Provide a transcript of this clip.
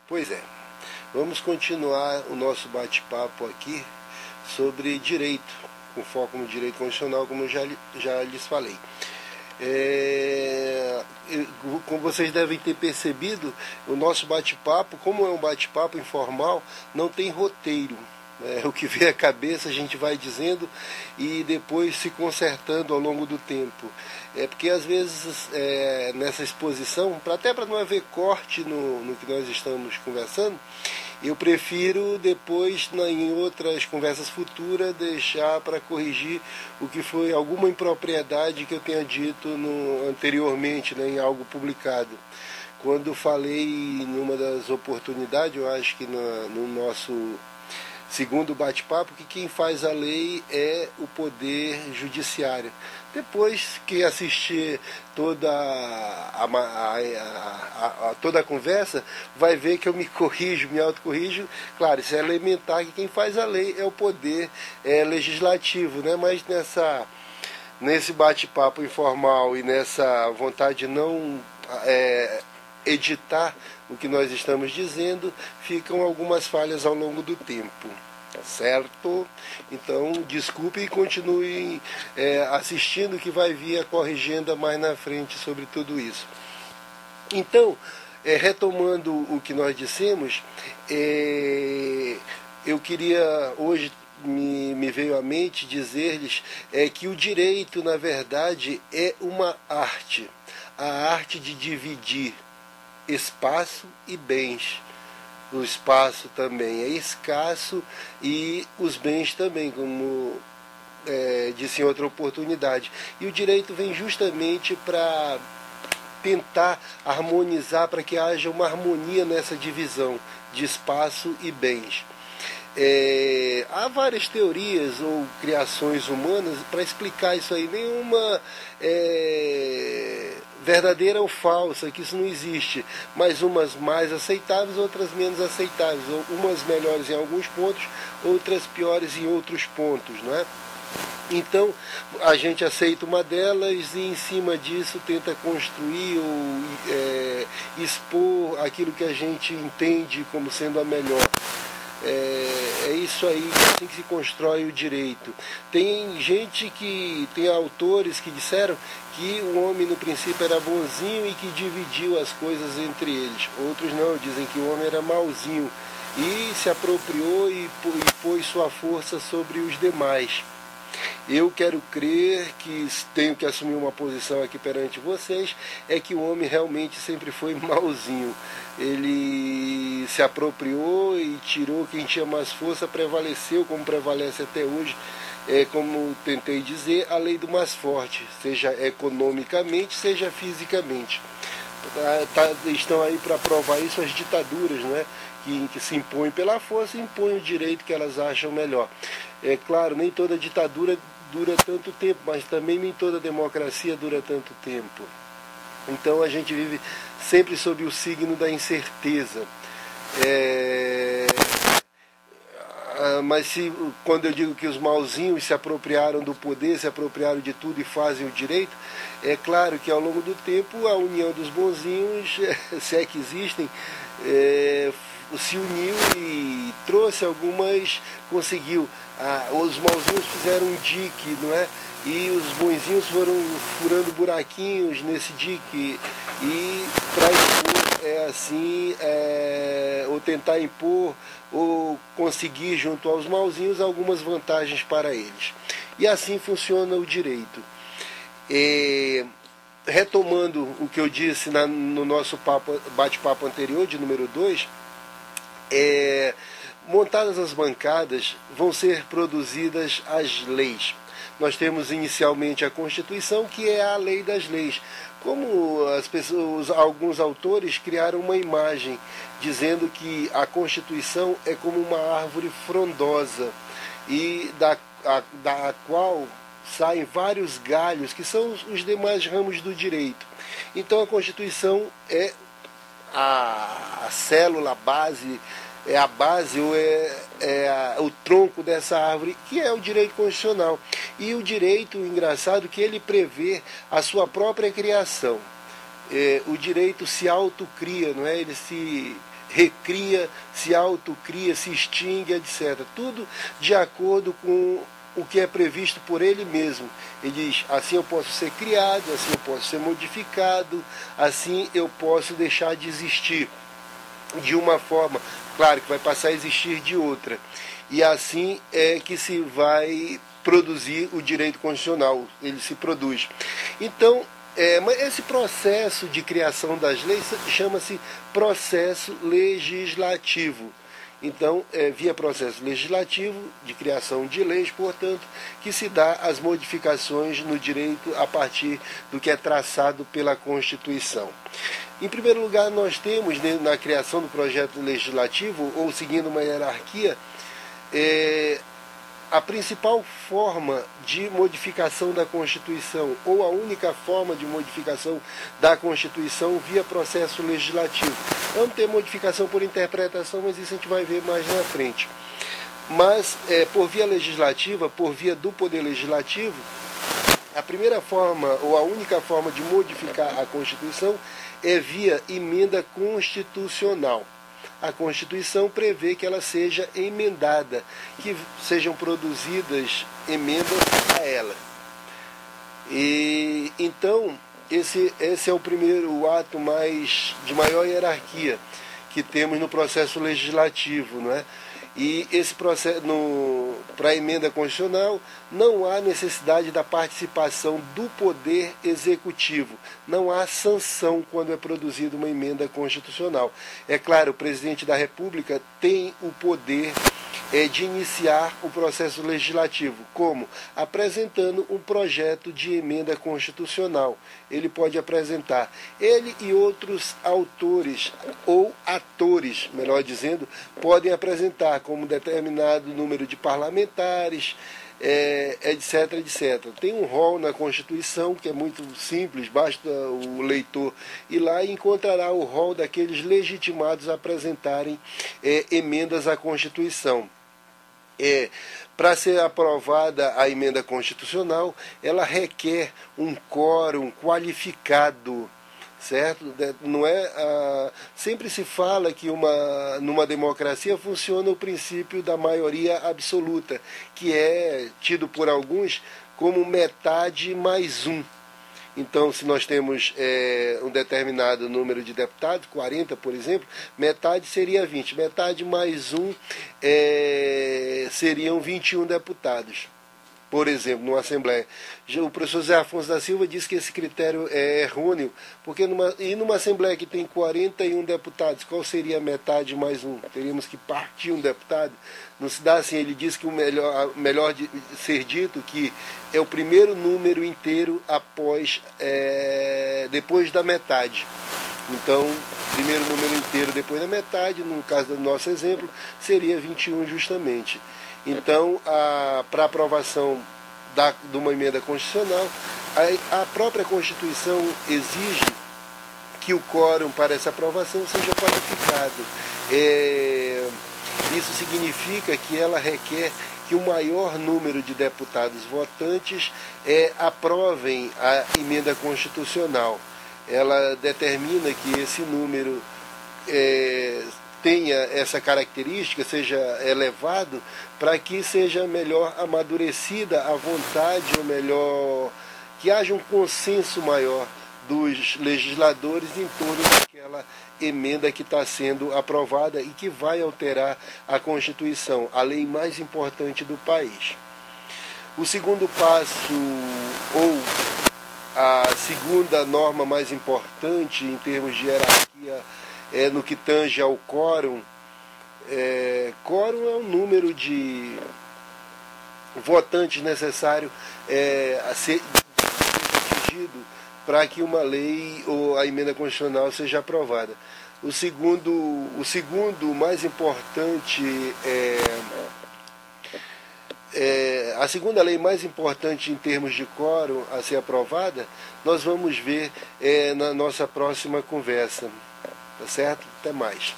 Pois é, vamos continuar o nosso bate-papo aqui sobre direito, com foco no direito constitucional, como eu já lhes falei. Como vocês devem ter percebido, o nosso bate-papo, como é um bate-papo informal, não tem roteiro. O que vem à cabeça a gente vai dizendo e depois se consertando ao longo do tempo. Porque às vezes nessa exposição, até para não haver corte no que nós estamos conversando, eu prefiro depois, em outras conversas futuras, deixar para corrigir o que foi alguma impropriedade que eu tenha dito anteriormente, em algo publicado. Quando falei em uma das oportunidades, eu acho que no nosso segundo bate-papo, que quem faz a lei é o Poder Judiciário. Depois que assistir toda a conversa, vai ver que eu me corrijo, me autocorrijo. Claro, isso é elementar, que quem faz a lei é o Poder Legislativo, né? Mas nesse bate-papo informal e nessa vontade de não editar o que nós estamos dizendo, ficam algumas falhas ao longo do tempo, tá certo? Então, desculpe e continue assistindo, que vai vir a corrigenda mais na frente sobre tudo isso. Então, retomando o que nós dissemos, eu queria hoje, me veio à mente dizer-lhes que o direito, na verdade, é uma arte, a arte de dividir espaço e bens. O espaço também é escasso e os bens também, como disse em outra oportunidade. E o direito vem justamente para tentar harmonizar, para que haja uma harmonia nessa divisão de espaço e bens. Há várias teorias ou criações humanas para explicar isso aí. Nenhuma verdadeira ou falsa, que isso não existe, mas umas mais aceitáveis, outras menos aceitáveis, umas melhores em alguns pontos, outras piores em outros pontos, não é? Então, a gente aceita uma delas e em cima disso tenta construir ou expor aquilo que a gente entende como sendo a melhor. É isso aí, assim que se constrói o direito. Tem autores que disseram que o homem no princípio era bonzinho e que dividiu as coisas entre eles. Outros não, dizem que o homem era mauzinho e se apropriou e pôs sua força sobre os demais. Eu quero crer que tenho que assumir uma posição aqui perante vocês, é que o homem realmente sempre foi mauzinho. Ele se apropriou e tirou quem tinha mais força, prevaleceu, como prevalece até hoje, como tentei dizer, a lei do mais forte, seja economicamente, seja fisicamente. Estão aí para provar isso as ditaduras, né? Que se impõem pela força e impõem o direito que elas acham melhor. É claro, nem toda ditadura dura tanto tempo, mas também nem toda democracia dura tanto tempo. Então a gente vive sempre sob o signo da incerteza. Mas quando eu digo que os mauzinhos se apropriaram do poder, se apropriaram de tudo e fazem o direito, é claro que ao longo do tempo a união dos bonzinhos, se é que existem, se uniu e trouxe conseguiu. Os mauzinhos fizeram um dique, não é? E os bonzinhos foram furando buraquinhos nesse dique. E para impor, ou tentar impor, ou conseguir junto aos mauzinhos algumas vantagens para eles. E assim funciona o direito. Retomando o que eu disse no nosso bate-papo anterior, de número 2, montadas as bancadas, vão ser produzidas as leis. Nós temos inicialmente a Constituição, que é a lei das leis. Como alguns autores criaram uma imagem dizendo que a Constituição é como uma árvore frondosa e da qual saem vários galhos, que são os demais ramos do direito. Então a Constituição é a célula, a base, a base ou o tronco dessa árvore, que é o direito constitucional. E o direito, engraçado, que ele prevê a sua própria criação. O direito se autocria, não é? Ele se recria, se autocria, se extingue, etc. Tudo de acordo com o que é previsto por ele mesmo. Ele diz, assim eu posso ser criado, assim eu posso ser modificado, assim eu posso deixar de existir de uma forma, claro que vai passar a existir de outra. E assim é que se vai produzir o direito constitucional, ele se produz. Então, mas esse processo de criação das leis chama-se processo legislativo. Então, via processo legislativo, de criação de leis, portanto, que se dá as modificações no direito a partir do que é traçado pela Constituição. Em primeiro lugar, nós temos, né, na criação do projeto legislativo, ou seguindo uma hierarquia, a principal forma de modificação da Constituição, ou a única forma de modificação da Constituição via processo legislativo. Vamos ter modificação por interpretação, mas isso a gente vai ver mais na frente. Mas, por via legislativa, por via do Poder Legislativo, a primeira forma, ou a única forma de modificar a Constituição é via emenda constitucional. A Constituição prevê que ela seja emendada, que sejam produzidas emendas a ela. E então, esse é o primeiro ato de maior hierarquia que temos no processo legislativo, não é? E esse processo, para a emenda constitucional, não há necessidade da participação do Poder Executivo. Não há sanção quando é produzida uma emenda constitucional. É claro, o presidente da República tem o poder de iniciar o processo legislativo. Como? Apresentando um projeto de emenda constitucional. Ele pode apresentar. Ele e outros autores, ou atores, melhor dizendo, podem apresentar como determinado número de parlamentares, etc, etc. Tem um rol na Constituição que é muito simples, basta o leitor ir lá e encontrará o rol daqueles legitimados a apresentarem emendas à Constituição. Para ser aprovada a emenda constitucional, ela requer um quórum qualificado, certo? Não sempre se fala que numa democracia funciona o princípio da maioria absoluta, que é tido por alguns como metade mais um. Então, se nós temos um determinado número de deputados, 40, por exemplo, metade seria 20. Metade mais um seriam 21 deputados, por exemplo, numa Assembleia. O professor Zé Afonso da Silva disse que esse critério é errôneo, porque numa Assembleia que tem 41 deputados, qual seria a metade mais um? Teríamos que partir um deputado? Não se dá assim. Ele diz que o melhor de ser dito que é o primeiro número inteiro depois da metade. Então, primeiro número inteiro depois da metade, no caso do nosso exemplo, seria 21 justamente. Então, para aprovação de uma emenda constitucional, a própria Constituição exige que o quórum para essa aprovação seja qualificado. Isso significa que ela requer que o maior número de deputados votantes aprovem a emenda constitucional. Ela determina que esse número tenha essa característica, seja elevado, para que seja melhor amadurecida a vontade, ou melhor, que haja um consenso maior dos legisladores em torno daquela emenda que está sendo aprovada e que vai alterar a Constituição, a lei mais importante do país. O segundo passo, ou a segunda norma mais importante em termos de hierarquia, no que tange ao quórum. Quórum é o número de votantes necessário a ser atingido para que uma lei ou a emenda constitucional seja aprovada. O segundo mais importante, a segunda lei mais importante em termos de quórum a ser aprovada, nós vamos ver na nossa próxima conversa. Tá certo? Até mais.